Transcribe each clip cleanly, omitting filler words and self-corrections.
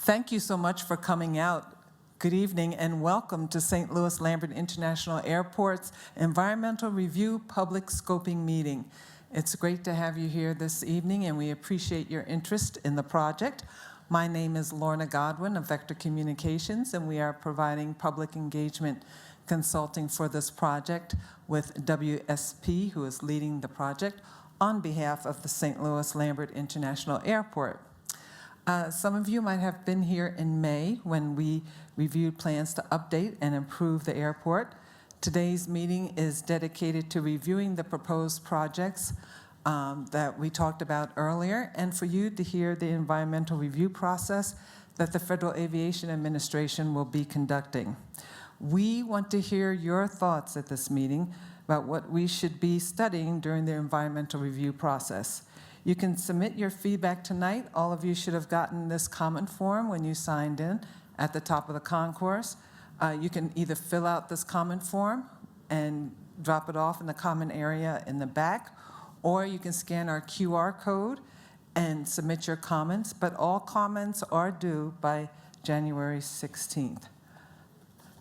Thank you so much for coming out. Good evening and welcome to St. Louis Lambert International Airport's Environmental Review Public Scoping Meeting. It's great to have you here this evening and we appreciate your interest in the project. My name is Lorna Godwin of Vector Communications and we are providing public engagement consulting for this project with WSP, who is leading the project, on behalf of the St. Louis Lambert International Airport. Some of you might have been here in May when we reviewed plans to update and improve the airport. Today's meeting is dedicated to reviewing the proposed projects that we talked about earlier, and for you to hear the environmental review process that the Federal Aviation Administration will be conducting. We want to hear your thoughts at this meeting about what we should be studying during the environmental review process. You can submit your feedback tonight. All of you should have gotten this comment form when you signed in at the top of the concourse. You can either fill out this comment form and drop it off in the common area in the back, or you can scan our QR code and submit your comments, but all comments are due by January 16th.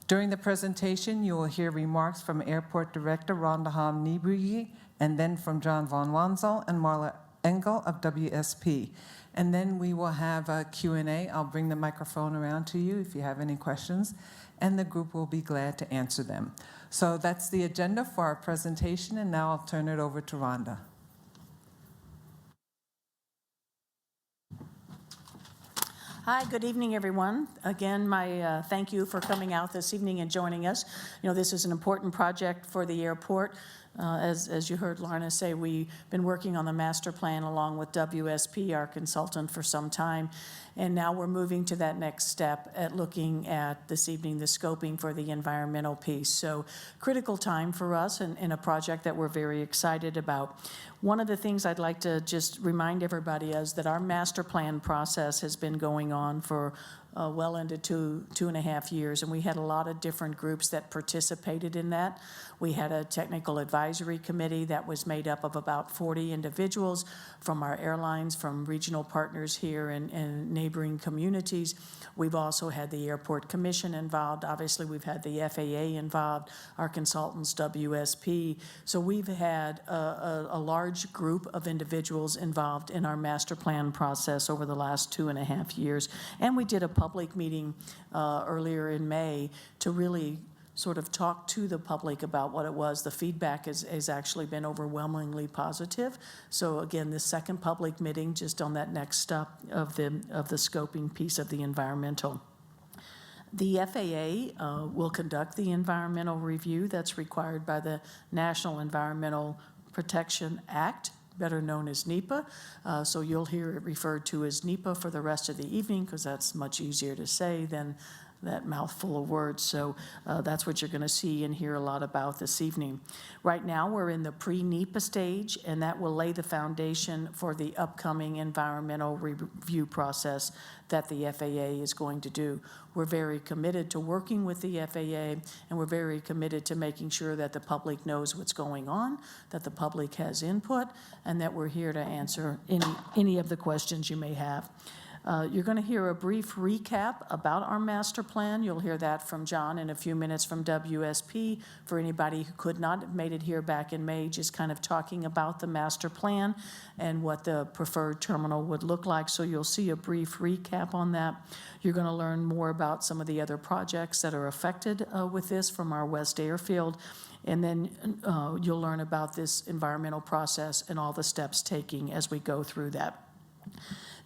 During the presentation, you will hear remarks from Airport Director Rhonda Hom-Niebrugge, and then from John Von Wanzel and Marla Engel of WSP. And then we will have a Q&A. I'll bring the microphone around to you if you have any questions, and the group will be glad to answer them. So that's the agenda for our presentation, and now I'll turn it over to Rhonda. Hi, good evening, everyone. Again, my thank you for coming out this evening and joining us. You know, this is an important project for the airport. As you heard Lorna say, we've been working on the master plan along with WSP, our consultant, for some time. And now we're moving to that next step at looking at, this evening, the scoping for the environmental piece. So critical time for us in a project that we're very excited about. One of the things I'd like to just remind everybody is that our master plan process has been going on for well into two and a half years, and we had a lot of different groups that participated in that. We had a technical advisory committee that was made up of about 40 individuals from our airlines, from regional partners here and neighboring communities. We've also had the Airport Commission involved. Obviously, we've had the FAA involved, our consultants, WSP. So we've had a large group of individuals involved in our master plan process over the last 2.5 years. And we did a public meeting earlier in May to really sort of talk to the public about what it was. The feedback has actually been overwhelmingly positive. So again, this second public meeting just on that next step of the scoping piece of the environmental. The FAA will conduct the environmental review that's required by the National Environmental Protection Act, better known as NEPA. So you'll hear it referred to as NEPA for the rest of the evening because that's much easier to say than that mouthful of words. So that's what you're going to see and hear a lot about this evening. Right now we're in the pre-NEPA stage, and that will lay the foundation for the upcoming environmental review process that the FAA is going to do. We're very committed to working with the FAA, and we're very committed to making sure that the public knows what's going on, that the public has input, and that we're here to answer any of the questions you may have. You're going to hear a brief recap about our master plan. You'll hear that from John in a few minutes from WSP. For anybody who could not have made it here back in May, just kind of talking about the master plan and what the preferred terminal would look like. So you'll see a brief recap on that. You're going to learn more about some of the other projects that are affected with this from our West Airfield. And then you'll learn about this environmental process and all the steps taking as we go through that.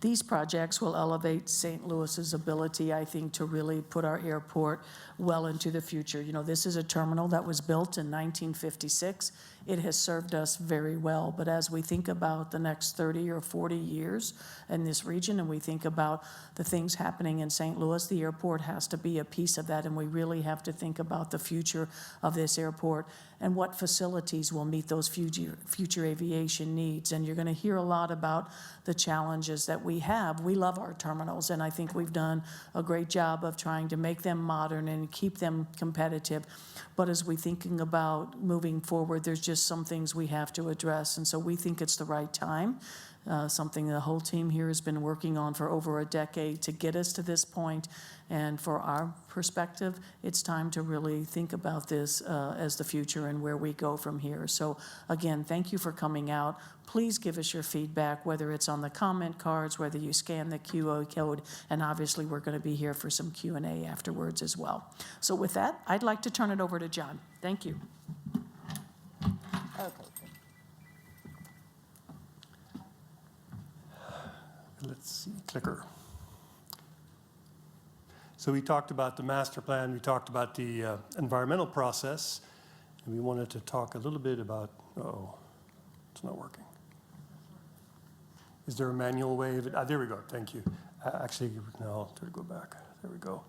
These projects will elevate St. Louis's ability, I think, to really put our airport well into the future. You know, this is a terminal that was built in 1956. It has served us very well, but as we think about the next 30 or 40 years in this region, and we think about the things happening in St. Louis, the airport has to be a piece of that, and we really have to think about the future of this airport and what facilities will meet those future aviation needs. And you're going to hear a lot about the challenges that we have. We love our terminals, and I think we've done a great job of trying to make them modern and keep them competitive. But as we're thinking about moving forward, there's just some things we have to address. And so we think it's the right time something the whole team here has been working on for over a decade to get us to this point. And for our perspective, it's time to really think about this as the future and where we go from here. So again, thank you for coming out. Please give us your feedback, whether it's on the comment cards, whether you scan the QR code, and obviously we're going to be here for some Q&A afterwards as well. So with that, I'd like to turn it over to John. Thank you. Okay. Let's see, clicker. So we talked about the master plan, we talked about the environmental process, and we wanted to talk a little bit about, it's not working. Is there a manual way of it? There we go, thank you. Actually, no, go back, there we go.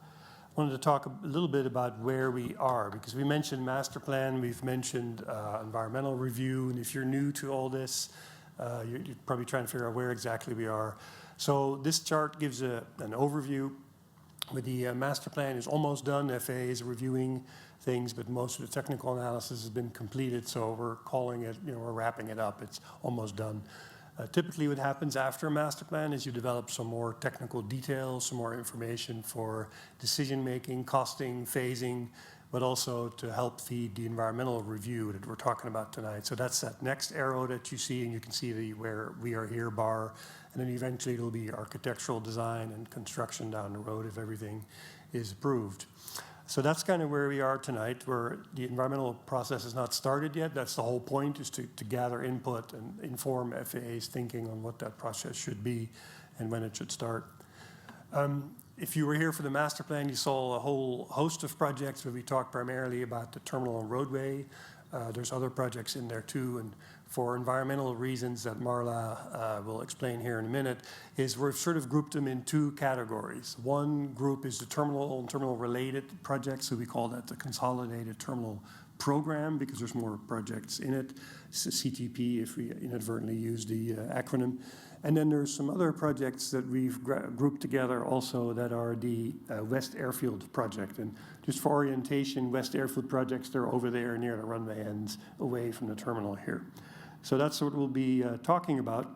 I wanted to talk a little bit about where we are, because we mentioned master plan, we've mentioned environmental review, and if you're new to all this, you're probably trying to figure out where exactly we are. So this chart gives an overview. With the master plan is almost done. FAA is reviewing things, but most of the technical analysis has been completed, so we're calling it, we're wrapping it up. It's almost done. Typically what happens after a master plan is you develop some more technical details, some more information for decision making, costing, phasing, but also to help feed the environmental review that we're talking about tonight. So that's that next arrow that you see, and you can see the where we are here bar, and then eventually it'll be architectural design and construction down the road if everything is approved. So that's kind of where we are tonight, where the environmental process has not started yet. That's the whole point, is to gather input and inform FAA's thinking on what that process should be and when it should start. If you were here for the master plan, you saw a whole host of projects where we talked primarily about the terminal and roadway. There's other projects in there too, and for environmental reasons that Marla will explain here in a minute, is we've sort of grouped them in two categories. One group is the terminal and terminal-related projects, so we call that the Consolidated Terminal Program, because there's more projects in it. It's CTP, if we inadvertently use the acronym. And then there's some other projects that we've grouped together also that are the West Airfield project. And just for orientation, West Airfield projects, they're over there near the runway ends, away from the terminal here. So that's what we'll be talking about.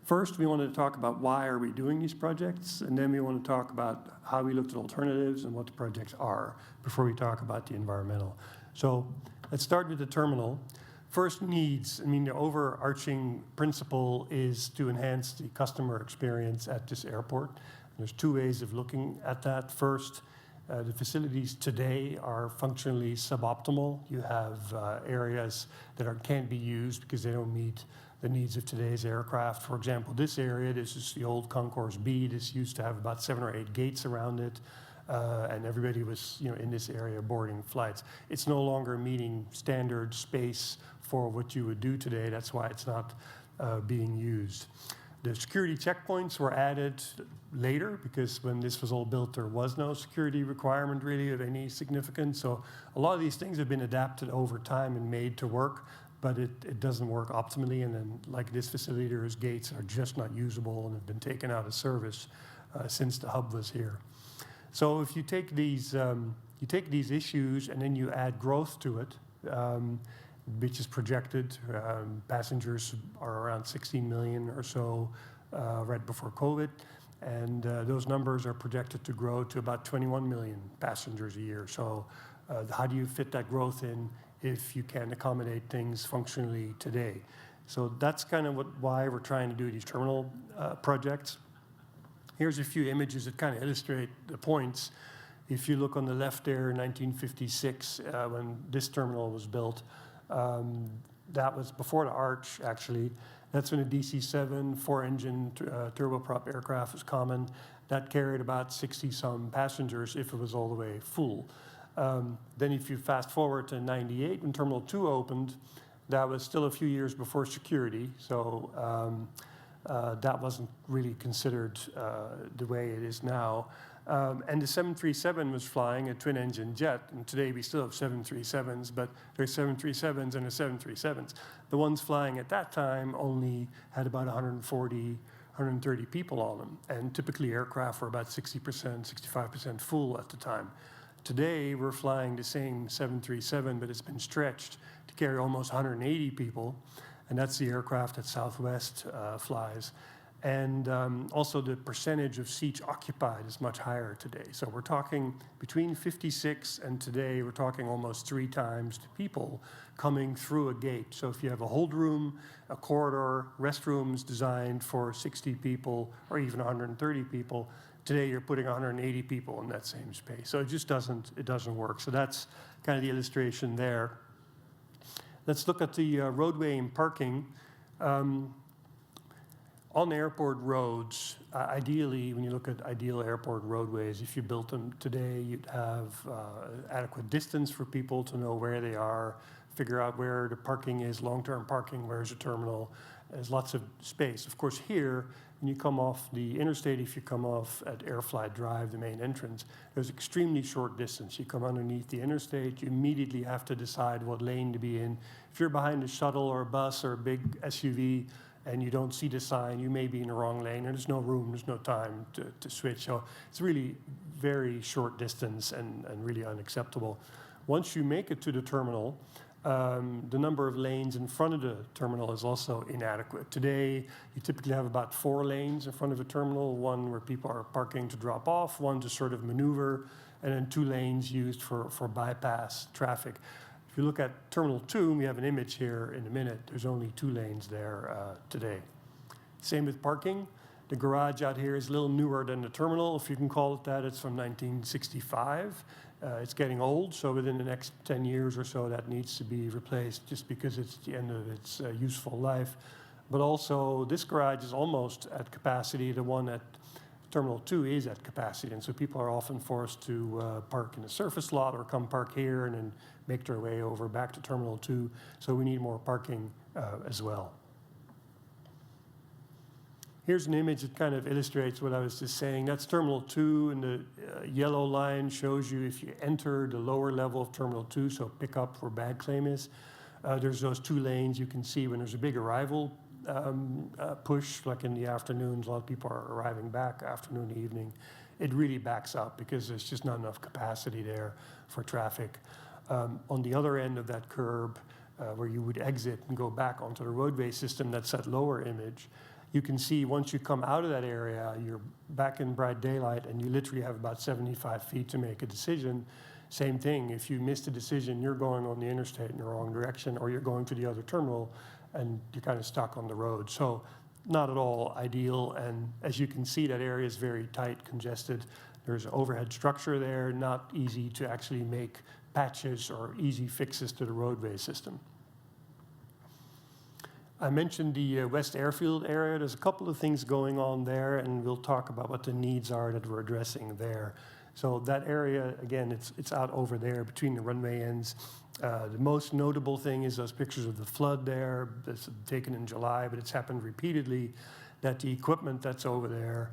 First, we wanted to talk about why are we doing these projects, and then we want to talk about how we looked at alternatives and what the projects are before we talk about the environmental. So let's start with the terminal. First, needs. I mean, the overarching principle is to enhance the customer experience at this airport. There's two ways of looking at that. First, the facilities today are functionally suboptimal. You have areas that can't be used because they don't meet the needs of today's aircraft. For example, this area, this is the old Concourse B. This used to have about 7 or 8 gates around it. And everybody was, in this area boarding flights. It's no longer meeting standard space for what you would do today. That's why it's not being used. The security checkpoints were added later because when this was all built, there was no security requirement really of any significance. So a lot of these things have been adapted over time and made to work, but it doesn't work optimally. And then like this facility, there's gates that are just not usable and have been taken out of service since the hub was here. So if you take these issues and then you add growth to it, which is projected, passengers are around 16 million or so right before COVID, and those numbers are projected to grow to about 21 million passengers a year. So how do you fit that growth in if you can't accommodate things functionally today? So that's kind of why we're trying to do these terminal projects. Here's a few images that kind of illustrate the points. If you look on the left there, 1956, when this terminal was built, that was before the arch, actually. That's when a DC-7 4-engine turboprop aircraft was common. That carried about 60-some passengers if it was all the way full. Then if you fast forward to 98, when Terminal 2 opened, that was still a few years before security. So that wasn't really considered the way it is now. And the 737 was flying a twin-engine jet, and today we still have 737s, but there's 737s and the 737s. The ones flying at that time only had about 140, 130 people on them, and typically aircraft were about 60%, 65% full at the time. Today, we're flying the same 737, but it's been stretched to carry almost 180 people. and that's the aircraft that Southwest flies. And also the percentage of seats occupied is much higher today. So we're talking between 56 and today, we're talking almost 3 times the people coming through a gate. So if you have a hold room, a corridor, restrooms designed for 60 people or even 130 people, today you're putting 180 people in that same space. So it just doesn't work. So that's kind of the illustration there. Let's look at the roadway and parking. On airport roads, ideally, when you look at ideal airport roadways, if you built them today, you'd have adequate distance for people to know where they are, figure out where the parking is, long-term parking, where's the terminal. There's lots of space. Of course, here, when you come off the interstate, if you come off at Airfly Drive, the main entrance, there's extremely short distance. You come underneath the interstate, you immediately have to decide what lane to be in. If you're behind a shuttle or a bus or a big SUV, and you don't see the sign, you may be in the wrong lane, and there's no room, there's no time to switch. So it's really very short distance and really unacceptable. Once you make it to the terminal, the number of lanes in front of the terminal is also inadequate. Today, you typically have about 4 lanes in front of a terminal, one where people are parking to drop off, one to sort of maneuver, and then 2 lanes used for bypass traffic. If you look at Terminal 2, we have an image here in a minute, there's only 2 lanes there today. Same with parking. The garage out here is a little newer than the terminal, if you can call it that. It's from 1965. It's getting old, so within the next 10 years or so, that needs to be replaced just because it's the end of its useful life. But also, this garage is almost at capacity. The one at Terminal 2 is at capacity, and so people are often forced to park in the surface lot or come park here and then make their way over back to Terminal 2. So we need more parking as well. Here's an image that kind of illustrates what I was just saying. That's Terminal 2, and the yellow line shows you if you enter the lower level of Terminal 2, so pick up where bag claim is. There's those 2 lanes you can see when there's a big arrival push, like in the afternoons, a lot of people are arriving back afternoon, evening. It really backs up because there's just not enough capacity there for traffic. On the other end of that curb, where you would exit and go back onto the roadway system, that's that lower image, you can see once you come out of that area, you're back in bright daylight, and you literally have about 75 feet to make a decision. Same thing, if you missed a decision, you're going on the interstate in the wrong direction, or you're going to the other terminal, and you're kind of stuck on the road. So not at all ideal, and as you can see, that area is very tight, congested. There's an overhead structure there, not easy to actually make patches or easy fixes to the roadway system. I mentioned the West Airfield area. There's a couple of things going on there, and we'll talk about what the needs are that we're addressing there. So that area, again, it's out over there between the runway ends. The most notable thing is those pictures of the flood there. That's taken in July, but it's happened repeatedly that the equipment that's over there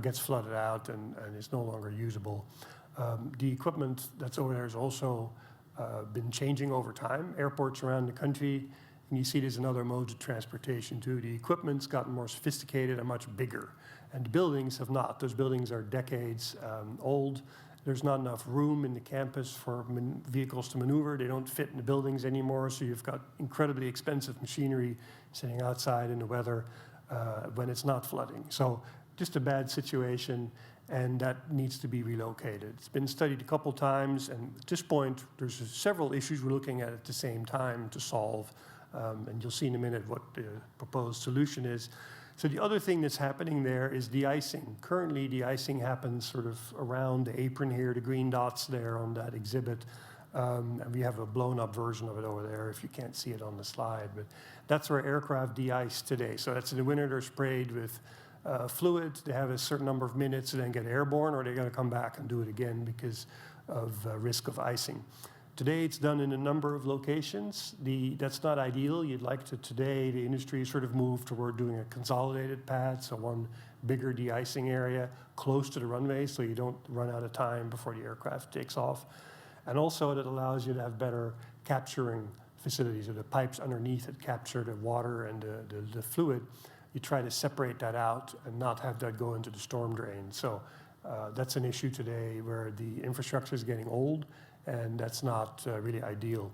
gets flooded out and is no longer usable. The equipment that's over there has also been changing over time. Airports around the country, and you see there's another modes of transportation too. The equipment's gotten more sophisticated and much bigger, and the buildings have not. Those buildings are decades old. There's not enough room in the campus for vehicles to maneuver. They don't fit in the buildings anymore, so you've got incredibly expensive machinery sitting outside in the weather when it's not flooding. So just a bad situation, and that needs to be relocated. It's been studied a couple times, and at this point, there's several issues we're looking at the same time to solve, and you'll see in a minute what the proposed solution is. So the other thing that's happening there is de-icing. Currently, de-icing happens sort of around the apron here, the green dots there on that exhibit. And we have a blown-up version of it over there if you can't see it on the slide. But that's where aircraft de-ice today. So that's in the winter, they're sprayed with fluid. They have a certain number of minutes and then get airborne, or they got to come back and do it again because of risk of icing. Today, it's done in a number of locations. That's not ideal. You'd like to, today, the industry sort of move toward doing a consolidated pad, so one bigger de-icing area close to the runway so you don't run out of time before the aircraft takes off. And also, it allows you to have better capturing facilities, or the pipes underneath that capture the water and the fluid. You try to separate that out and not have that go into the storm drain. So that's an issue today where the infrastructure is getting old, and that's not really ideal.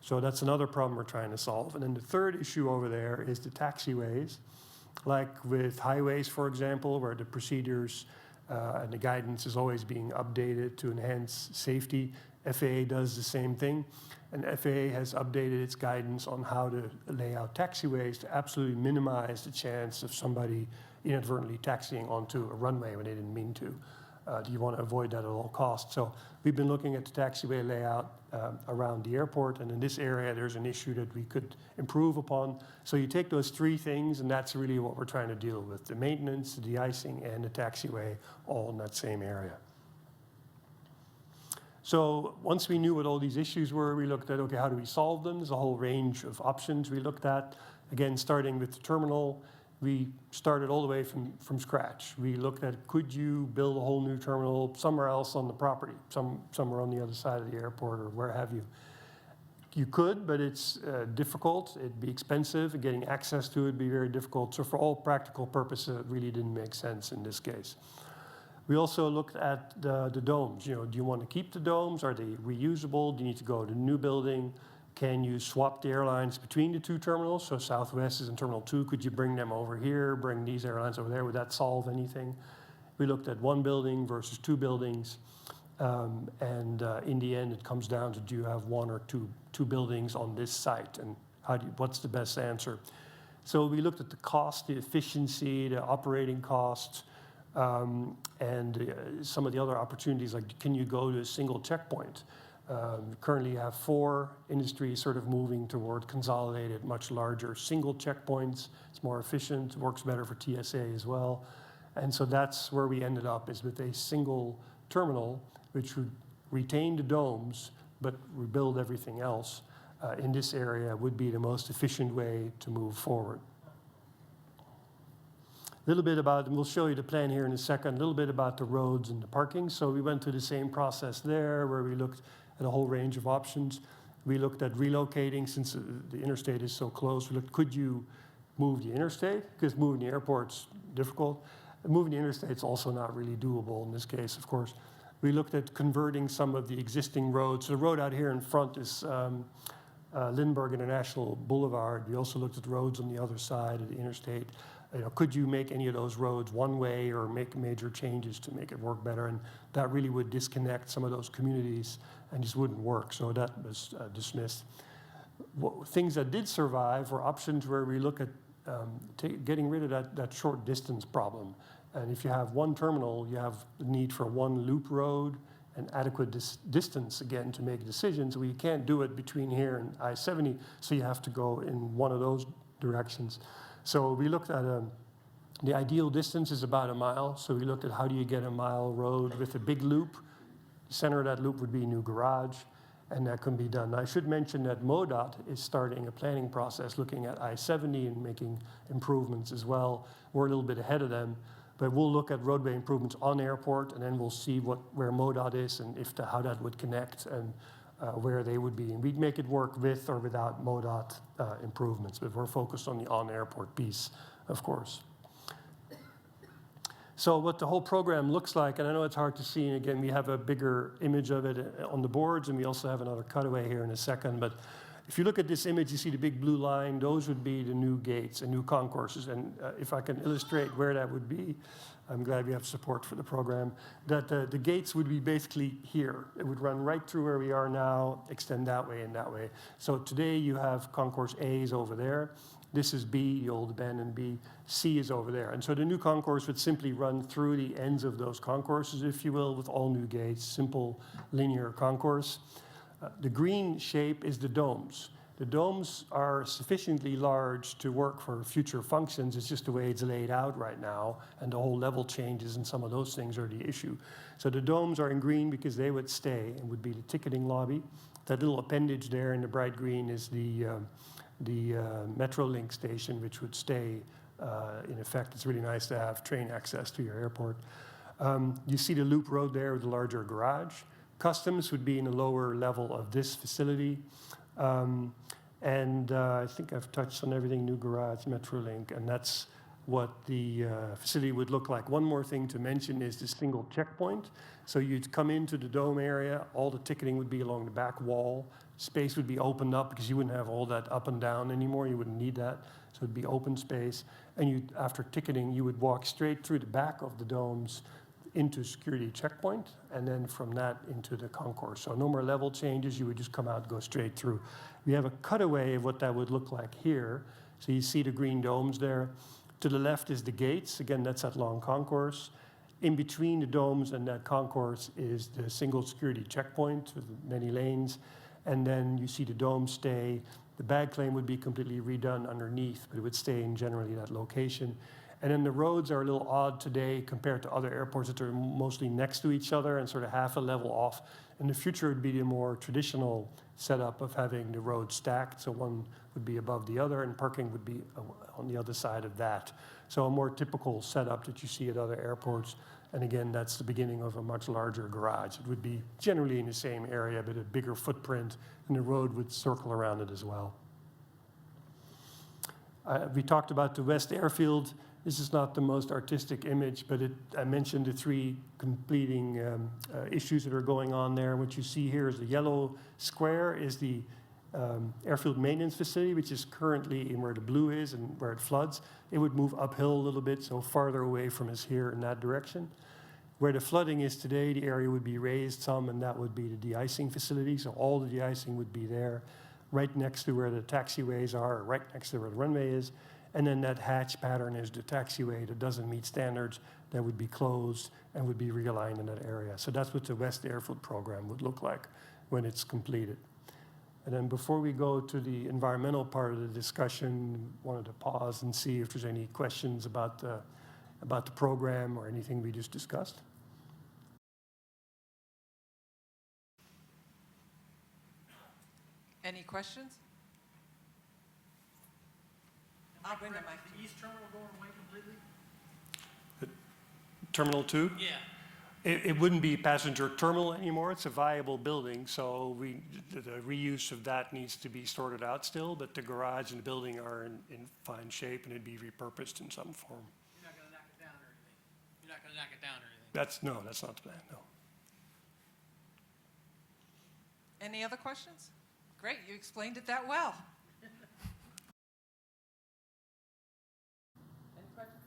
So that's another problem we're trying to solve. And then the third issue over there is the taxiways. Like with highways, for example, where the procedures and the guidance is always being updated to enhance safety. FAA does the same thing. And FAA has updated its guidance on how to lay out taxiways to absolutely minimize the chance of somebody inadvertently taxiing onto a runway when they didn't mean to. You want to avoid that at all costs. So we've been looking at the taxiway layout around the airport, and in this area there's an issue that we could improve upon. So you take those three things, and that's really what we're trying to deal with: the maintenance, the de-icing, and the taxiway, all in that same area. So once we knew what all these issues were, we looked at, okay, how do we solve them? There's a whole range of options we looked at. Again, starting with the terminal, we started all the way from scratch. We looked at, could you build a whole new terminal somewhere else on the property, somewhere on the other side of the airport or where have you. You could, but it's difficult. It'd be expensive, and getting access to it would be very difficult. So for all practical purposes, it really didn't make sense in this case. We also looked at the domes. Do you want to keep the domes? Are they reusable? Do you need to go to a new building? Can you swap the airlines between the two terminals? So Southwest is in Terminal 2. Could you bring them over here, bring these airlines over there? Would that solve anything? We looked at one building versus two buildings. In the end, it comes down to, do you have one or two buildings on this site? And what's the best answer? So we looked at the cost, the efficiency, the operating costs, and some of the other opportunities, like can you go to a single checkpoint? Currently you have 4 industries sort of moving toward consolidated, much larger single checkpoints. It's more efficient, works better for TSA as well. And so that's where we ended up, is with a single terminal, which would retain the domes, but rebuild everything else in this area would be the most efficient way to move forward. A little bit about, and we'll show you the plan here in a second, a little bit about the roads and the parking. So we went through the same process there, where we looked at a whole range of options. We looked at relocating, since the interstate is so close. We looked, could you move the interstate? Because moving the airport's difficult. Moving the interstate's also not really doable in this case, of course. We looked at converting some of the existing roads. So the road out here in front is Lindbergh International Boulevard. We also looked at roads on the other side of the interstate. Could you make any of those roads one way or make major changes to make it work better? And that really would disconnect some of those communities and just wouldn't work. So that was dismissed. Things that did survive were options where we look at getting rid of that short distance problem. And if you have one terminal, you have the need for one loop road and adequate distance, again, to make decisions. Well, you can't do it between here and I-70, so you have to go in one of those directions. So we looked at the ideal distance is about 1 mile. So we looked at, how do you get a mile road with a big loop? The center of that loop would be a new garage, and that can be done. I should mention that MoDOT is starting a planning process looking at I-70 and making improvements as well. We're a little bit ahead of them, but we'll look at roadway improvements on airport, and then we'll see where MoDOT is and how that would connect and where they would be. And we'd make it work with or without MoDOT improvements, but we're focused on the on-airport piece, of course. So what the whole program looks like, and I know it's hard to see, and again, we have a bigger image of it on the boards, and we also have another cutaway here in a second, but if you look at this image, you see the big blue line, those would be the new gates and new concourses. And if I can illustrate where that would be, I'm glad we have support for the program, that the gates would be basically here. It would run right through where we are now, extend that way and that way. So today you have concourse A is over there. This is B, the old abandoned B. C is over there. And so the new concourse would simply run through the ends of those concourses, if you will, with all new gates, simple linear concourse. The green shape is the domes. The domes are sufficiently large to work for future functions. It's just the way it's laid out right now, and the whole level changes, and some of those things are the issue. So the domes are in green because they would stay and would be the ticketing lobby. That little appendage there in the bright green is the Metrolink station, which would stay in effect. It's really nice to have train access to your airport. You see the loop road there with the larger garage. Customs would be in the lower level of this facility. I think I've touched on everything, new garage, Metrolink, and that's what the facility would look like. One more thing to mention is the single checkpoint. So you'd come into the dome area, all the ticketing would be along the back wall. space would be opened up because you wouldn't have all that up and down anymore. You wouldn't need that. So it'd be open space. And you, after ticketing, you would walk straight through the back of the domes into security checkpoint, and then from that into the concourse. So no more level changes. You would just come out and go straight through. We have a cutaway of what that would look like here. So you see the green domes there. To the left is the gates. Again, that's that long concourse. In between the domes and that concourse is the single security checkpoint with many lanes. And then you see the dome stay. The bag claim would be completely redone underneath, but it would stay in generally that location. And then the roads are a little odd today compared to other airports that are mostly next to each other and sort of half a level off. In the future, it would be the more traditional setup of having the roads stacked. So one would be above the other and parking would be on the other side of that. So a more typical setup that you see at other airports. And again, that's the beginning of a much larger garage. It would be generally in the same area, but a bigger footprint, and the road would circle around it as well. We talked about the West Airfield. This is not the most artistic image, but I mentioned the three completing issues that are going on there. What you see here is the yellow square is the airfield maintenance facility, which is currently in where the blue is and where it floods. It would move uphill a little bit, so farther away from us here in that direction. Where the flooding is today, the area would be raised some, and that would be the de-icing facility. So all the de-icing would be there, right next to where the taxiways are, or right next to where the runway is. And then that hatch pattern is the taxiway that doesn't meet standards, that would be closed and would be realigned in that area. So that's what the West Airfield program would look like when it's completed. And then before we go to the environmental part of the discussion, wanted to pause and see if there's any questions about the program or anything we just discussed. Any questions? The east terminal going away completely? Terminal 2? Yeah. It wouldn't be a passenger terminal anymore. It's a viable building, so the reuse of that needs to be sorted out still, but the garage and the building are in fine shape, and it'd be repurposed in some form. You're not gonna knock it down or anything? You're not gonna knock it down or anything? That's not the plan, no. Any other questions? Great, you explained it that well. Any questions?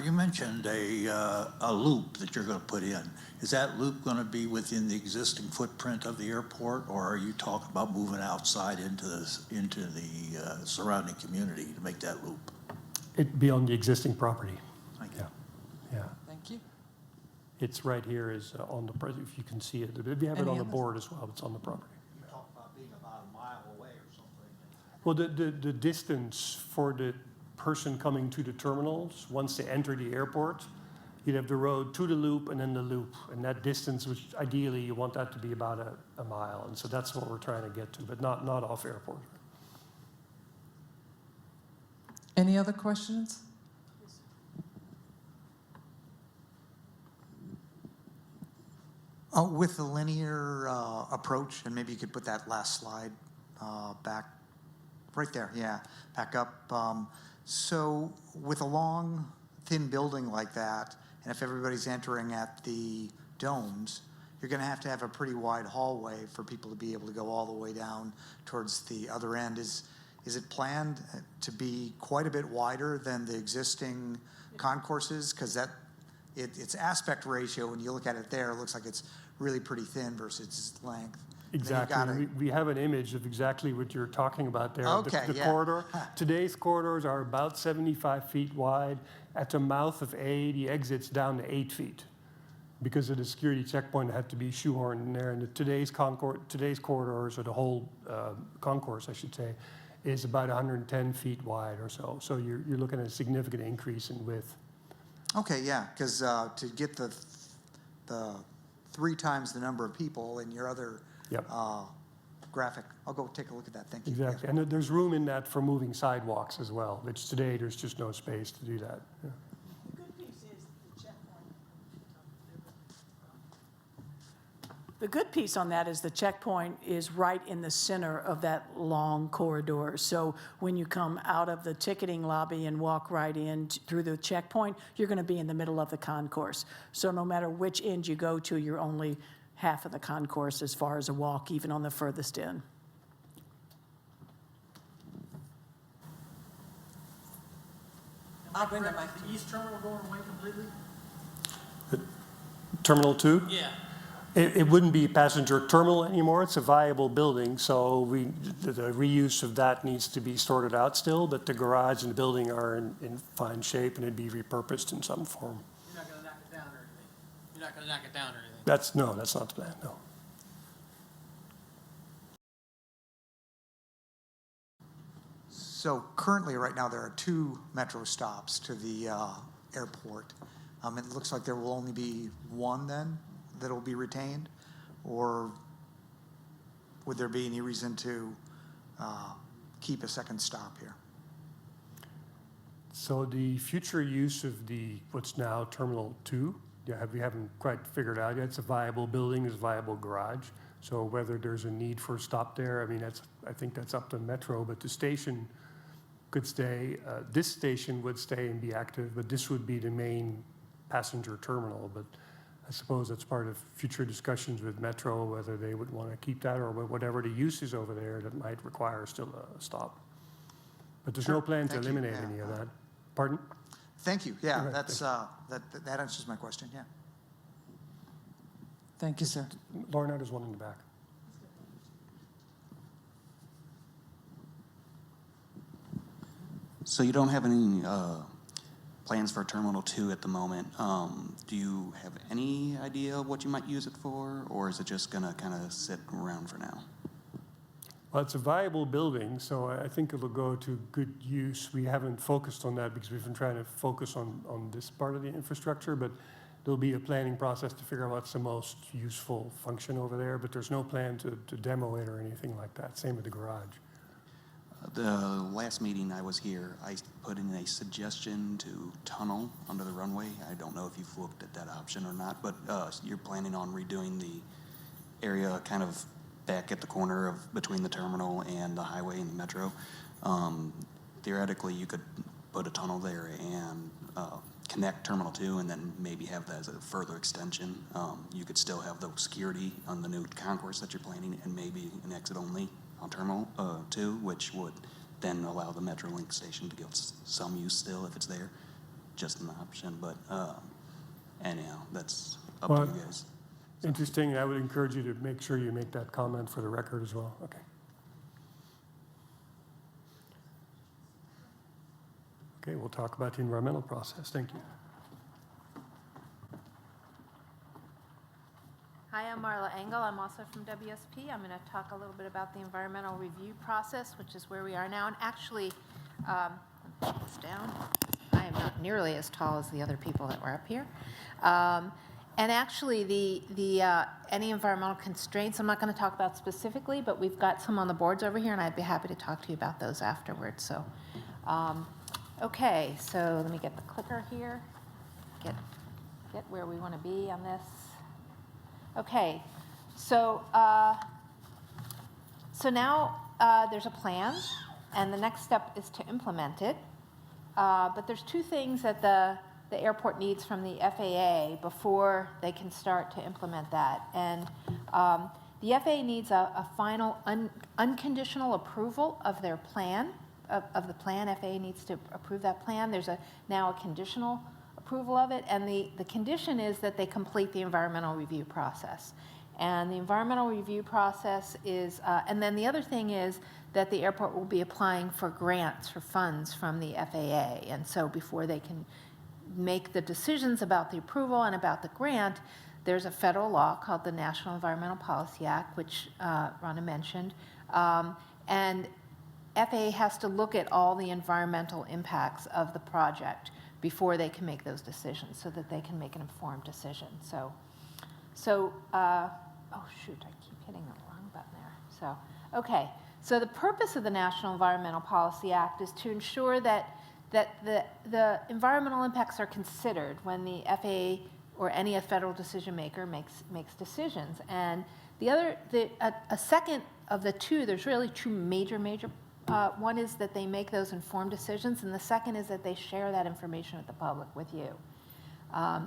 You mentioned a loop that you're going to put in. Is that loop going to be within the existing footprint of the airport, or are you talking about moving outside into the surrounding community to make that loop? It'd be on the existing property. Thank you. Yeah. Thank you. It's right here is on the, if you can see it. We have it Any on the others? board as well. It's on the property. You talked about being about a mile away or something. Well, the distance for the person coming to the terminals, once they enter the airport, you'd have the road to the loop and then the loop. And that distance, which ideally you want that to be about a mile. And so that's what we're trying to get to, but not off airport. Any other questions? With the linear approach, and maybe you could put that last slide back, right there, yeah, back up. So with a long, thin building like that, and if everybody's entering at the domes, you're going to have a pretty wide hallway for people to be able to go all the way down towards the other end. Is it planned to be quite a bit wider than the existing concourses? Because its aspect ratio, when you look at it there, it looks like it's really pretty thin versus its length. Exactly. We have an image of exactly what you're talking about there. Okay, the yeah. corridor. Today's corridors are about 75 feet wide. At the mouth of A, the exit's down to 8 feet because of the security checkpoint that had to be shoehorned in there. And today's corridors, or the whole concourse, I should say, is about 110 feet wide or so. So you're looking at a significant increase in width. Okay, yeah, because to get the 3 times the number of people in your other Yep. graphic, I'll go take a look at that. Thank you. Exactly. And there's room in that for moving sidewalks as well, which today there's just no space to do that. Yeah. The good piece is the checkpoint. The good piece on that is the checkpoint is right in the center of that long corridor. So when you come out of the ticketing lobby and walk right in through the checkpoint, you're going to be in the middle of the concourse. So no matter which end you go to, you're only half of the concourse as far as a walk, even on the furthest end. Am I correct, is the east terminal going away completely? Terminal 2? Yeah. It wouldn't be a passenger terminal anymore. It's a viable building, so the reuse of that needs to be sorted out still, but the garage and the building are in fine shape, and it'd be repurposed in some form. You're not gonna knock it down or anything? You're not gonna knock it down or anything? That's not the plan, no. So currently, right now, there are 2 metro stops to the airport. It looks like there will only be 1 then that will be retained, or would there be any reason to keep a second stop here? So the future use of what's now Terminal 2, we haven't quite figured out yet. It's a viable building, it's a viable garage. So whether there's a need for a stop there, I think that's up to Metro, but the station could stay. This station would stay and be active, but this would be the main passenger terminal. But I suppose that's part of future discussions with Metro, whether they would want to keep that or whatever the use is over there that might require still a stop. But there's no plan to Thank you. eliminate Yeah. any of that. Pardon? Thank you. Yeah, All right, that's that answers my question. Yeah. Thank you, sir. Lorna, there's one in the back. So you don't have any plans for Terminal 2 at the moment. Do you have any idea what you might use it for, or is it just going to kind of sit around for now? Well, it's a viable building, so I think it'll go to good use. We haven't focused on that because we've been trying to focus on this part of the infrastructure, but there'll be a planning process to figure out what's the most useful function over there, but there's no plan to demo it or anything like that. Same with the garage. The last meeting I was here, I put in a suggestion to tunnel under the runway. I don't know if you've looked at that option or not, but you're planning on redoing the area kind of back at the corner of between the terminal and the highway and the metro. Theoretically, you could put a tunnel there and connect Terminal 2 and then maybe have that as a further extension. You could still have the security on the new concourse that you're planning and maybe an exit only on Terminal 2, which would then allow the Metrolink station to give some use still if it's there. Just an option, but anyhow, that's up to you guys. Interesting. I would encourage you to make sure you make that comment for the record as well. Okay. Okay, we'll talk about the environmental process. Thank you. Hi, I'm Marla Engel. I'm also from WSP. I'm going to talk a little bit about the environmental review process, which is where we are now. And actually, let me put this down. I am not nearly as tall as the other people that were up here. And actually, any environmental constraints, I'm not going to talk about specifically, but we've got some on the boards over here, and I'd be happy to talk to you about those afterwards. So, okay, so let me get the clicker here. Get where we want to be on this. Okay, so now there's a plan, and the next step is to implement it. But there's 2 things that the airport needs from the FAA before they can start to implement that. And the FAA needs a final unconditional approval of their plan, of the plan. FAA needs to approve that plan. There's now a conditional approval of it, and the condition is that they complete the environmental review process. And the environmental review process is, and then the other thing is that the airport will be applying for grants, for funds from the FAA. And so before they can make the decisions about the approval and about the grant, there's a federal law called the National Environmental Policy Act, which Rhonda mentioned. And FAA has to look at all the environmental impacts of the project before they can make those decisions so that they can make an informed decision. So oh shoot, I keep hitting the wrong button there. So, okay. So the purpose of the National Environmental Policy Act is to ensure that the environmental impacts are considered when the FAA or any federal decision maker makes decisions. And a second of the two, there's really two major one is that they make those informed decisions, and the second is that they share that information with the public, with you,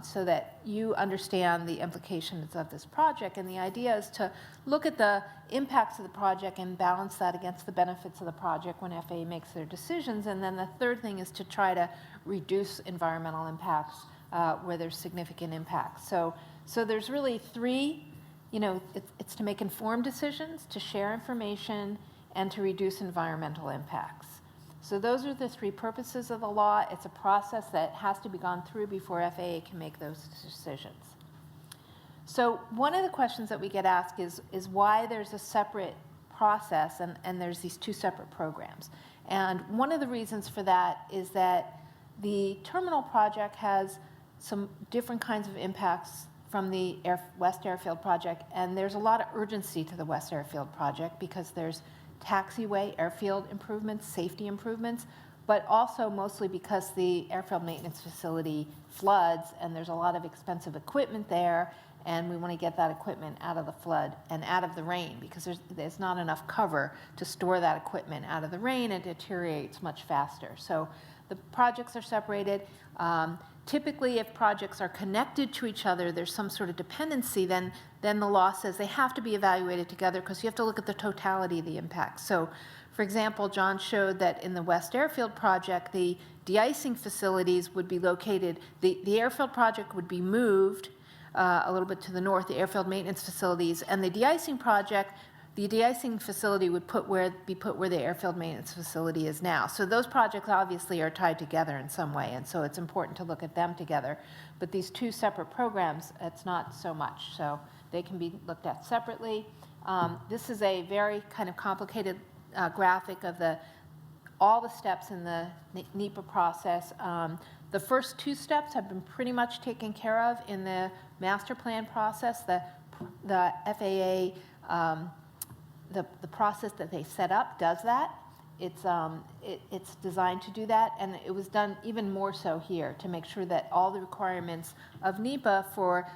so that you understand the implications of this project. And the idea is to look at the impacts of the project and balance that against the benefits of the project when FAA makes their decisions. And then the third thing is to try to reduce environmental impacts where there's significant impacts. So there's really three, it's to make informed decisions, to share information, and to reduce environmental impacts. So those are the three purposes of the law. It's a process that has to be gone through before FAA can make those decisions. So one of the questions that we get asked is why there's a separate process and there's these two separate programs. And one of the reasons for that is that the terminal project has some different kinds of impacts from the West Airfield project, and there's a lot of urgency to the West Airfield project because there's taxiway, airfield improvements, safety improvements, but also mostly because the airfield maintenance facility floods and there's a lot of expensive equipment there, and we want to get that equipment out of the flood and out of the rain because there's not enough cover to store that equipment out of the rain. It deteriorates much faster. So the projects are separated. Typically, if projects are connected to each other, there's some sort of dependency, then the law says they have to be evaluated together because you have to look at the totality of the impact. So, for example, John showed that in the West Airfield project, the de-icing facilities would be located, the airfield project would be moved a little bit to the north, the airfield maintenance facilities, and the de-icing project, the de-icing facility would be put where the airfield maintenance facility is now. So those projects obviously are tied together in some way, and so it's important to look at them together. But these two separate programs, it's not so much. So they can be looked at separately. This is a very kind of complicated graphic of all the steps in the NEPA process. The first two steps have been pretty much taken care of in the master plan process. The FAA the process that they set up does that. It's designed to do that, and it was done even more so here to make sure that all the requirements of NEPA for,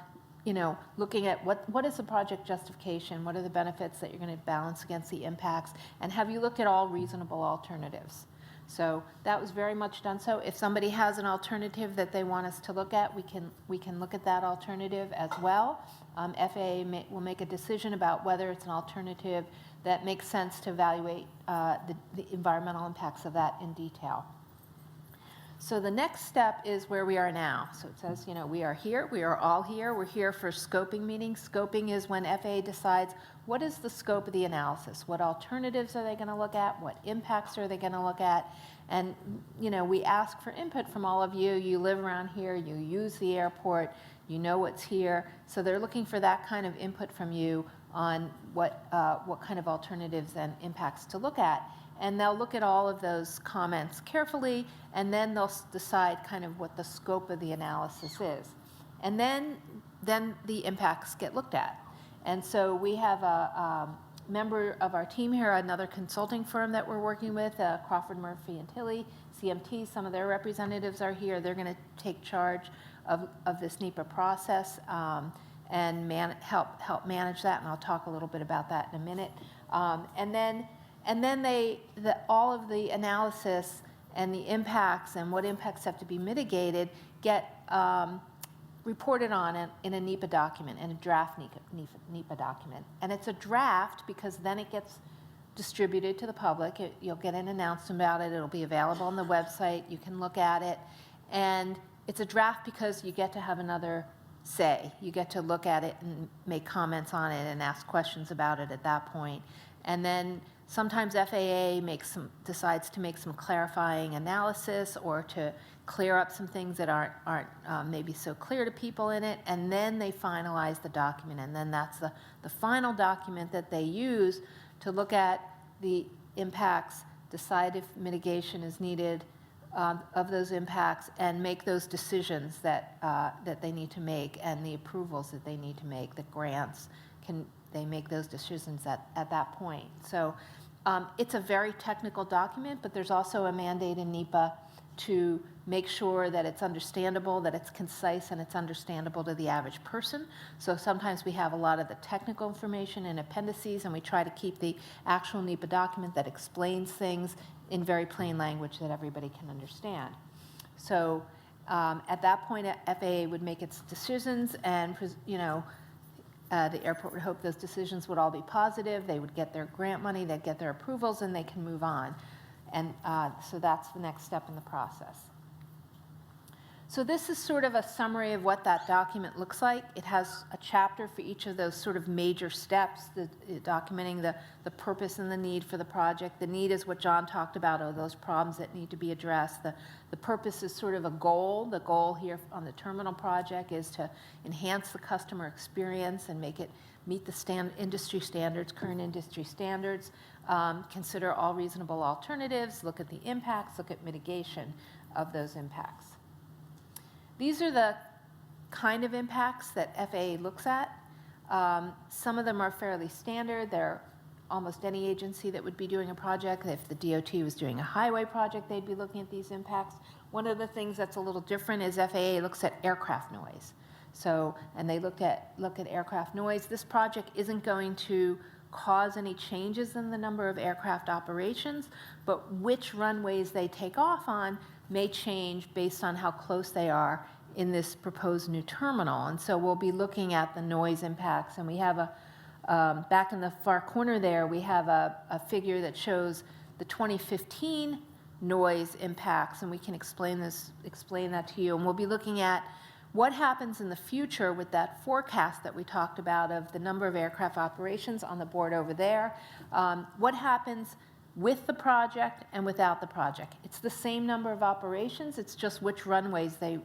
looking at what is the project justification, what are the benefits that you're going to balance against the impacts, and have you looked at all reasonable alternatives? So that was very much done so. If somebody has an alternative that they want us to look at, we can look at that alternative as well. FAA will make a decision about whether it's an alternative that makes sense to evaluate the environmental impacts of that in detail. So the next step is where we are now. So it says, we are here, we are all here. We're here for scoping meetings. Scoping is when FAA decides what is the scope of the analysis, what alternatives are they going to look at, what impacts are they going to look at. And, we ask for input from all of you. You live around here, you use the airport, you know what's here. So they're looking for that kind of input from you on what kind of alternatives and impacts to look at. And they'll look at all of those comments carefully, and then they'll decide kind of what the scope of the analysis is. And then the impacts get looked at. And so we have a member of our team here, another consulting firm that we're working with, Crawford, Murphy, and Tilley, CMT. Some of their representatives are here. They're going to take charge of this NEPA process and help manage that, and I'll talk a little bit about that in a minute. And then all of the analysis and the impacts and what impacts have to be mitigated get reported on in a NEPA document, in a draft NEPA document. And it's a draft because then it gets distributed to the public. You'll get an announcement about it. It'll be available on the website. You can look at it. And it's a draft because you get to have another say. You get to look at it and make comments on it and ask questions about it at that point. And then sometimes FAA decides to make some clarifying analysis or to clear up some things that aren't maybe so clear to people in it, and then they finalize the document, and then that's the final document that they use to look at the impacts, decide if mitigation is needed of those impacts, and make those decisions that they need to make, and the approvals that they need to make, the grants, they make those decisions at that point. So it's a very technical document, but there's also a mandate in NEPA to make sure that it's understandable, that it's concise, and it's understandable to the average person. So sometimes we have a lot of the technical information in appendices, and we try to keep the actual NEPA document that explains things in very plain language that everybody can understand. So at that point, FAA would make its decisions, and the airport would hope those decisions would all be positive. They would get their grant money, they'd get their approvals, and they can move on. And so that's the next step in the process. So this is sort of a summary of what that document looks like. It has a chapter for each of those sort of major steps, documenting the purpose and the need for the project. The need is what John talked about, those problems that need to be addressed. The purpose is sort of a goal. The goal here on the terminal project is to enhance the customer experience and make it meet the industry standards, current industry standards, consider all reasonable alternatives, look at the impacts, look at mitigation of those impacts. These are the kind of impacts that FAA looks at. Some of them are fairly standard. They're almost any agency that would be doing a project. If the DOT was doing a highway project, they'd be looking at these impacts. One of the things that's a little different is FAA looks at aircraft noise. So, and they look at aircraft noise. This project isn't going to cause any changes in the number of aircraft operations, but which runways they take off on may change based on how close they are in this proposed new terminal. And so we'll be looking at the noise impacts. And we have back in the far corner there, we have a figure that shows the 2015 noise impacts, and we can explain that to you. And we'll be looking at what happens in the future with that forecast that we talked about of the number of aircraft operations on the board over there. What happens with the project and without the project. It's the same number of operations, it's just which runways they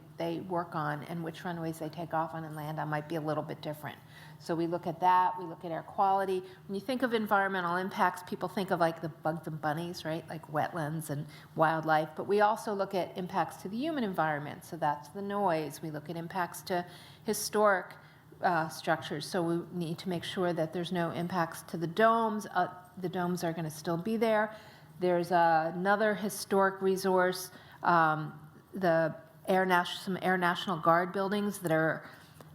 work on and which runways they take off on and land on might be a little bit different. So we look at that, we look at air quality. When you think of environmental impacts, people think of like the bugs and bunnies, right? Like wetlands and wildlife, but we also look at impacts to the human environment, so that's the noise. We look at impacts to historic structures, so we need to make sure that there's no impacts to the domes. The domes are going to still be there. There's another historic resource, some Air National Guard buildings that are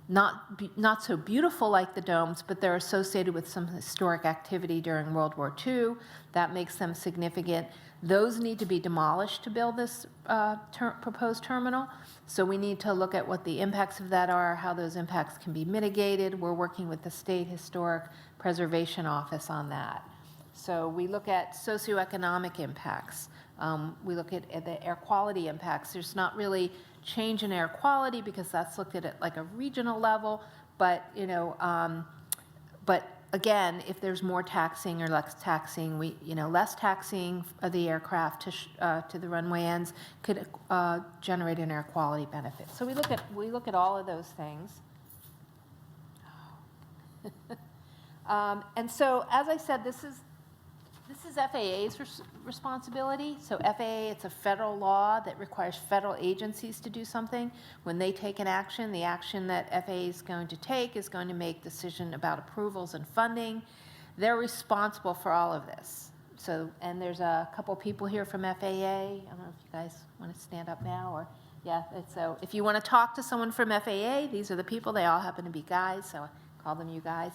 not so beautiful like the domes, but they're associated with some historic activity during World War II. That makes them significant. Those need to be demolished to build this proposed terminal. So we need to look at what the impacts of that are, how those impacts can be mitigated. We're working with the State Historic Preservation Office on that. So we look at socioeconomic impacts. We look at the air quality impacts. There's not really change in air quality because that's looked at like a regional level, but but again, if there's more taxing or less taxing, less taxing of the aircraft to the runway ends could generate an air quality benefit. So we look at all of those things. And so, as I said, this is FAA's responsibility. So FAA, it's a federal law that requires federal agencies to do something. When they take an action, the action that FAA is going to take is going to make decision about approvals and funding. They're responsible for all of this. So, and there's a couple people here from FAA. I don't know if you guys want to stand up now or, yeah. So if you want to talk to someone from FAA, these are the people. They all happen to be guys, so call them you guys.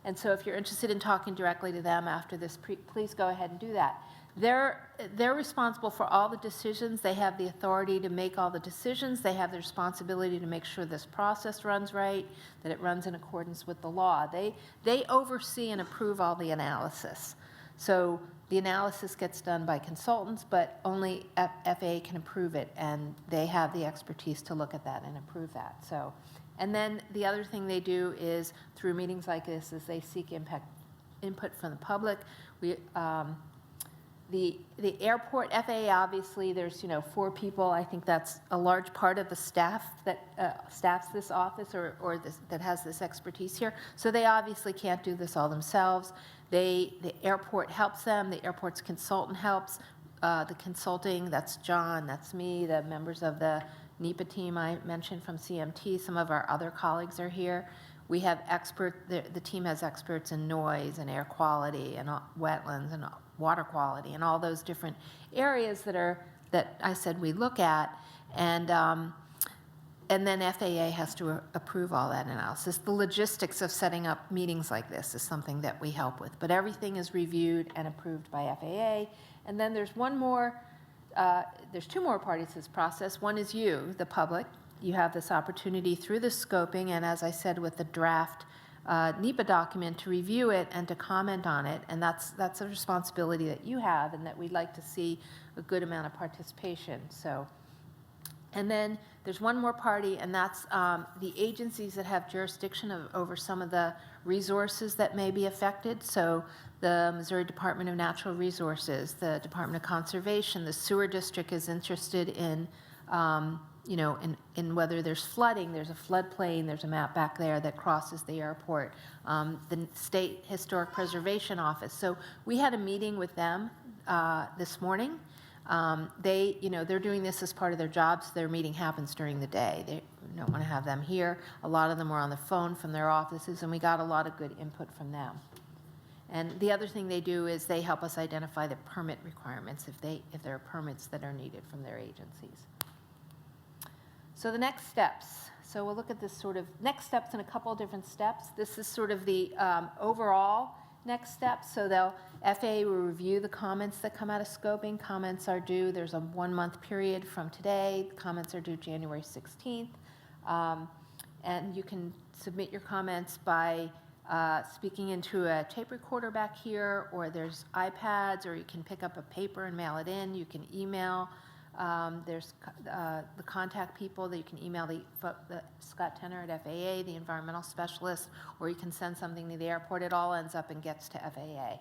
And so if you're interested in talking directly to them after this, please go ahead and do that. They're responsible for all the decisions. They have the authority to make all the decisions. They have the responsibility to make sure this process runs right, that it runs in accordance with the law. They oversee and approve all the analysis. So the analysis gets done by consultants, but only FAA can approve it, and they have the expertise to look at that and approve that. So. And then the other thing they do is, through meetings like this, is they seek input from the public. The airport, FAA, obviously, there's 4 people. I think that's a large part of the staff that staffs this office or that has this expertise here. So they obviously can't do this all themselves. The airport helps them. The airport's consultant helps. The consulting, that's John, that's me, the members of the NEPA team I mentioned from CMT, some of our other colleagues are here. We have the team has experts in noise and air quality and wetlands and water quality and all those different areas that are that I said we look at, and then FAA has to approve all that analysis. The logistics of setting up meetings like this is something that we help with, but everything is reviewed and approved by FAA. And then there's there's two more parties to this process. One is you, the public. You have this opportunity through the scoping, and as I said, with the draft NEPA document, to review it and to comment on it, and that's a responsibility that you have, and that we'd like to see a good amount of participation. So, and then there's one more party, and that's the agencies that have jurisdiction over some of the resources that may be affected. So the Missouri Department of Natural Resources, the Department of Conservation, the Sewer District is interested in, in whether there's flooding. There's a floodplain. There's a map back there that crosses the airport. The State Historic Preservation Office. So we had a meeting with them this morning. They're doing this as part of their jobs. Their meeting happens during the day. They don't want to have them here. A lot of them were on the phone from their offices, and we got a lot of good input from them. And the other thing they do is they help us identify the permit requirements if there are permits that are needed from their agencies. So the next steps. So we'll look at this sort of next steps in a couple of different steps. This is sort of the overall next steps. So FAA will review the comments that come out of scoping. Comments are due, there's a 1-month period from today. Comments are due January 16th. And you can submit your comments by speaking into a tape recorder back here, or there's iPads, or you can pick up a paper and mail it in. You can email. There's the contact people that you can email the Scott Tenner at FAA, the environmental specialist, or you can send something to the airport. It all ends up and gets to FAA.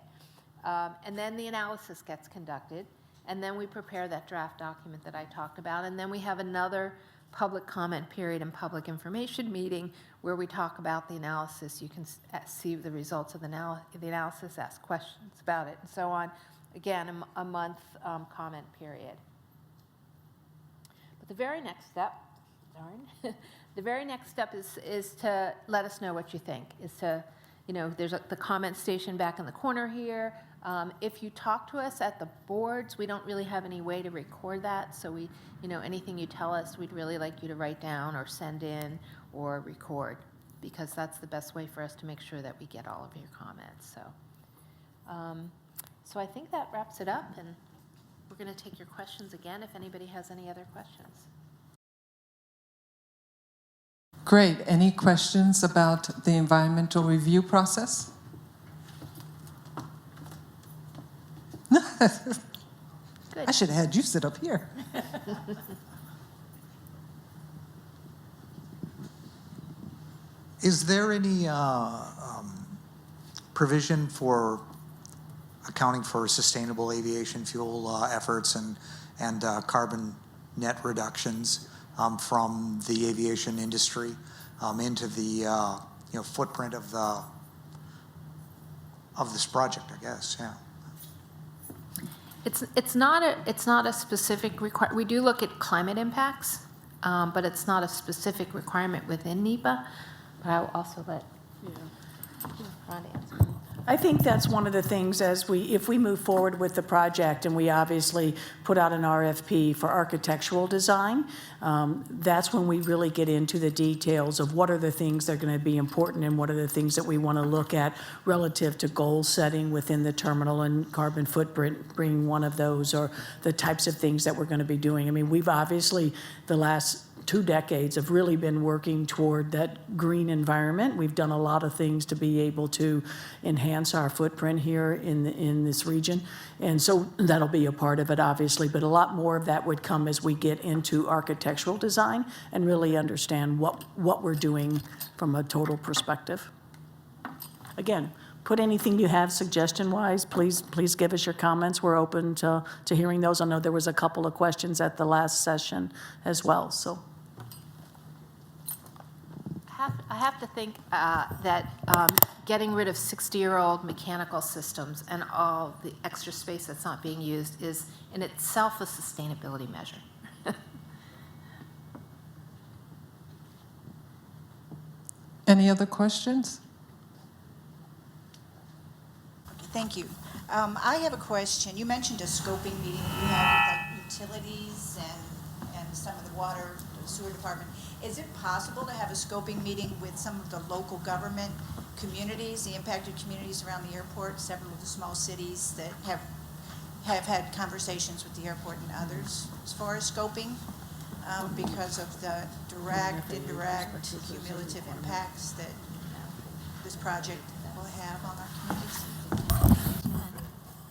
And then the analysis gets conducted, and then we prepare that draft document that I talked about, and then we have another public comment period and public information meeting where we talk about the analysis. You can see the results of the analysis, ask questions about it, and so on. Again, a month comment period. But the very next step, the very next step is to let us know what you think. Is to, there's the comment station back in the corner here. If you talk to us at the boards, we don't really have any way to record that. So we, anything you tell us, we'd really like you to write down or send in or record, because that's the best way for us to make sure that we get all of your comments. So I think that wraps it up, and we're going to take your questions again if anybody has any other questions. Great. Any questions about the environmental review process? Good. I should have had you sit up here. Is there any provision for accounting for sustainable aviation fuel efforts and carbon net reductions from the aviation industry into the footprint of this project? I guess, yeah. It's not a specific requirement. We do look at climate impacts, but it's not a specific requirement within NEPA. But I'll also let Ron answer. I think that's one of the things if we move forward with the project and we obviously put out an RFP for architectural design, that's when we really get into the details of what are the things that are going to be important and what are the things that we want to look at relative to goal setting within the terminal, and carbon footprint being one of those, or the types of things that we're going to be doing. I mean, we've obviously, the last 2 decades have really been working toward that green environment. We've done a lot of things to be able to enhance our footprint here in this region. And so that'll be a part of it, obviously, but a lot more of that would come as we get into architectural design and really understand what we're doing from a total perspective. Again, put anything you have suggestion-wise, please give us your comments. We're open to hearing those. I know there was a couple of questions at the last session as well, so. I have to think that getting rid of 60-year-old mechanical systems and all the extra space that's not being used is in itself a sustainability measure. Any other questions? Thank you. I have a question. You mentioned a scoping meeting that you utilities and some of the water, the sewer department. Is it possible to have a scoping meeting with some of the local government communities, the impacted communities around the airport, several of the small cities that have had conversations with the airport and others as far as scoping? Because of the direct, indirect, cumulative impacts that this project will have on our communities?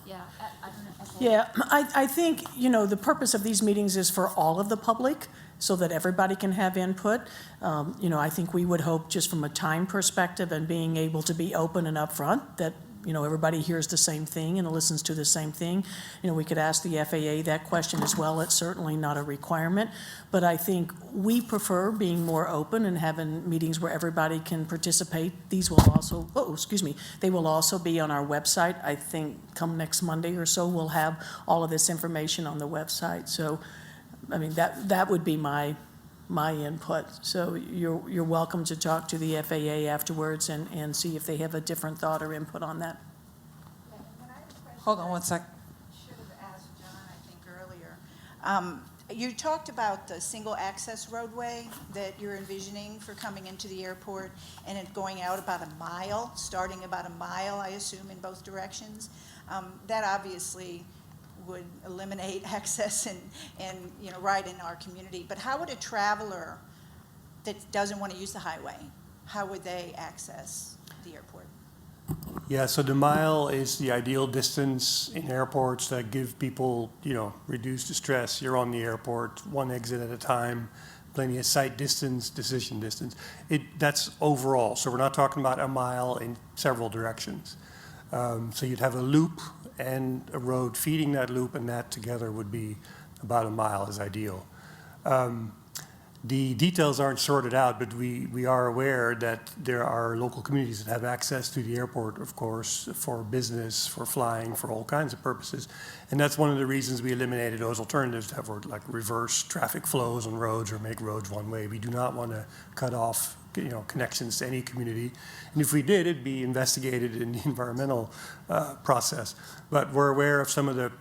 Yeah, I don't know. Yeah, I think, you know, the purpose of these meetings is for all of the public, so that everybody can have input. You know, I think we would hope, just from a time perspective and being able to be open and upfront, that, you know, everybody hears the same thing and listens to the same thing. You know, we could ask the FAA that question as well. It's certainly not a requirement. But I think we prefer being more open and having meetings where everybody can participate. These will also, they will also be on our website. I think come next Monday or so, we'll have all of this information on the website. So, I mean, that would be my input. So you're welcome to talk to the FAA afterwards and see if they have a different thought or input on that. Hold on one sec. Should have asked John, I think, earlier. You talked about the single access roadway that you're envisioning for coming into the airport, and it going out about a mile, starting about a mile, I assume, in both directions. That obviously would eliminate access and you know, right in our community. But how would a traveler that doesn't want to use the highway, how would they access the airport? Yeah, so the mile is the ideal distance in airports that give people, you know, reduced distress. You're on the airport, one exit at a time, plenty of sight distance, decision distance. That's overall, so we're not talking about a mile in several directions. So you'd have a loop and a road feeding that loop, and that together would be about a mile is ideal. The details aren't sorted out, but we are aware that there are local communities that have access to the airport, of course, for business, for flying, for all kinds of purposes. And that's one of the reasons we eliminated those alternatives that were like reverse traffic flows on roads or make roads one way. We do not want to cut off, you know, connections to any community. And if we did, it'd be investigated in the environmental process. But we're aware of some of the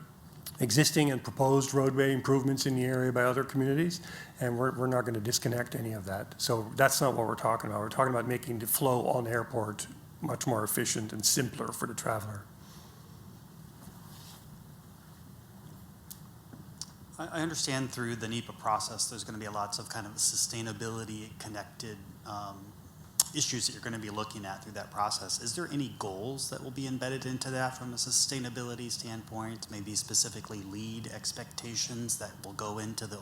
existing and proposed roadway improvements in the area by other communities, and we're not going to disconnect any of that. So that's not what we're talking about. We're talking about making the flow on airport much more efficient and simpler for the traveler. I understand through the NEPA process, there's going to be lots of kind of sustainability connected issues that you're going to be looking at through that process. Is there any goals that will be embedded into that from a sustainability standpoint, maybe specifically lead expectations that will go into the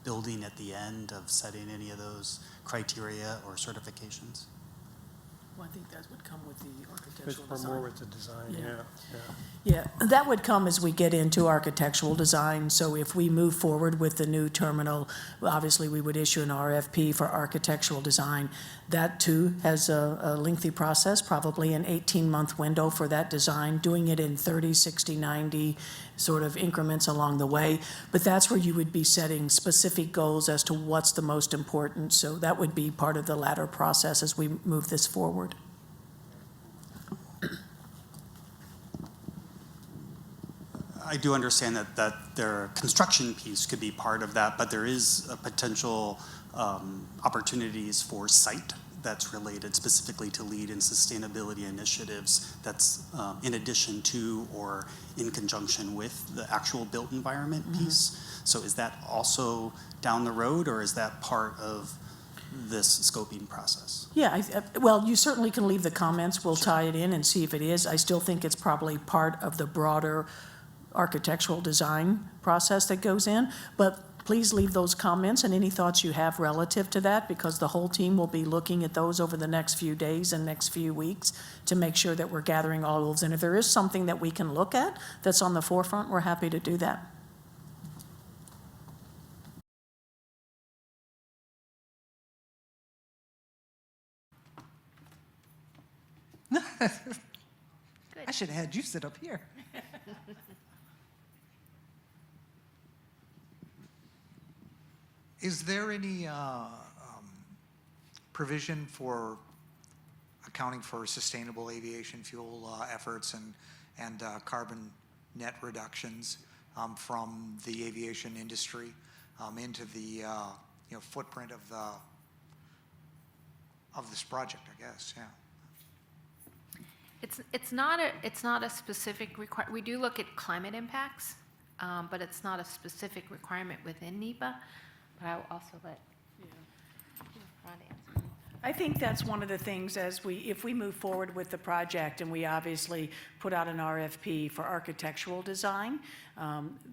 building at the end of setting any of those criteria or certifications? Well, I think that would come with the It's architectural for design. more with the design, Yeah. yeah. Yeah, that would come as we get into architectural design. So if we move forward with the new terminal, obviously we would issue an RFP for architectural design. That too has a lengthy process, probably an 18-month window for that design, doing it in 30, 60, 90 sort of increments along the way. But that's where you would be setting specific goals as to what's the most important. So that would be part of the latter process as we move this forward. I do understand that their construction piece could be part of that, but there is a potential opportunities for site that's related specifically to lead and sustainability initiatives that's in addition to or in conjunction with the actual built environment piece. So is that also down the road, or is that part of this scoping process? Yeah, well, you certainly can leave the comments. We'll tie it in and see if it is. I still think it's probably part of the broader architectural design process that goes in, but please leave those comments and any thoughts you have relative to that, because the whole team will be looking at those over the next few days and next few weeks to make sure that we're gathering all those. And if there is something that we can look at that's on the forefront, we're happy to do that. I should have had you sit up here. Is there any provision for accounting for sustainable aviation fuel efforts and carbon net reductions from the aviation industry into the footprint of this project, I guess, yeah. It's not a specific requirement. We do look at climate impacts, but it's not a specific requirement within NEPA. But I will also let Ron answer. I think that's one of the things if we move forward with the project and we obviously put out an RFP for architectural design,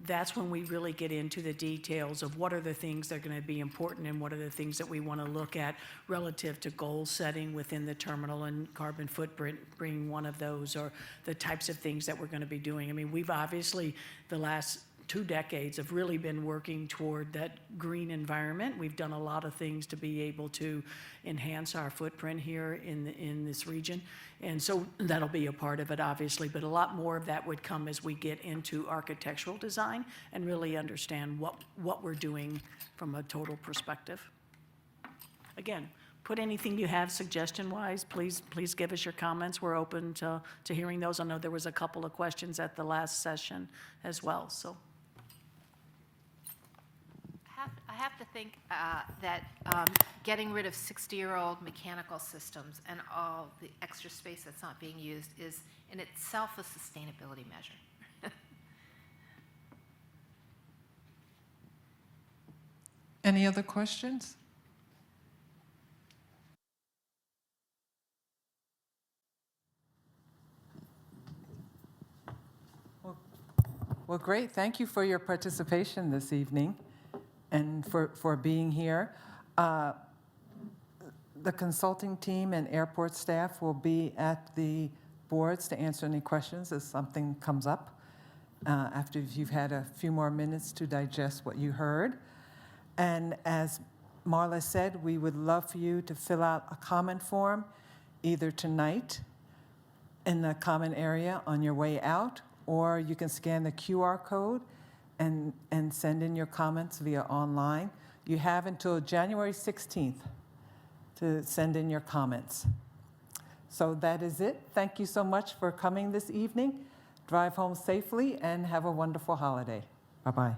that's when we really get into the details of what are the things that are going to be important and what are the things that we want to look at relative to goal setting within the terminal and carbon footprint being one of those, or the types of things that we're going to be doing. I mean, we've obviously, the last 2 decades have really been working toward that green environment. We've done a lot of things to be able to enhance our footprint here in this region. And so that'll be a part of it, obviously, but a lot more of that would come as we get into architectural design and really understand what we're doing from a total perspective. Again, put anything you have suggestion-wise, please give us your comments. We're open to hearing those. I know there was a couple of questions at the last session as well, so. I have to think that getting rid of 60-year-old mechanical systems and all the extra space that's not being used is in itself a sustainability measure. Any other questions? Well, great. Thank you for your participation this evening and for being here. The consulting team and airport staff will be at the boards to answer any questions as something comes up after you've had a few more minutes to digest what you heard. And as Marla said, we would love for you to fill out a comment form either tonight in the common area on your way out, or you can scan the QR code and send in your comments via online. You have until January 16th to send in your comments. So that is it. Thank you so much for coming this evening. Drive home safely and have a wonderful holiday. Bye-bye.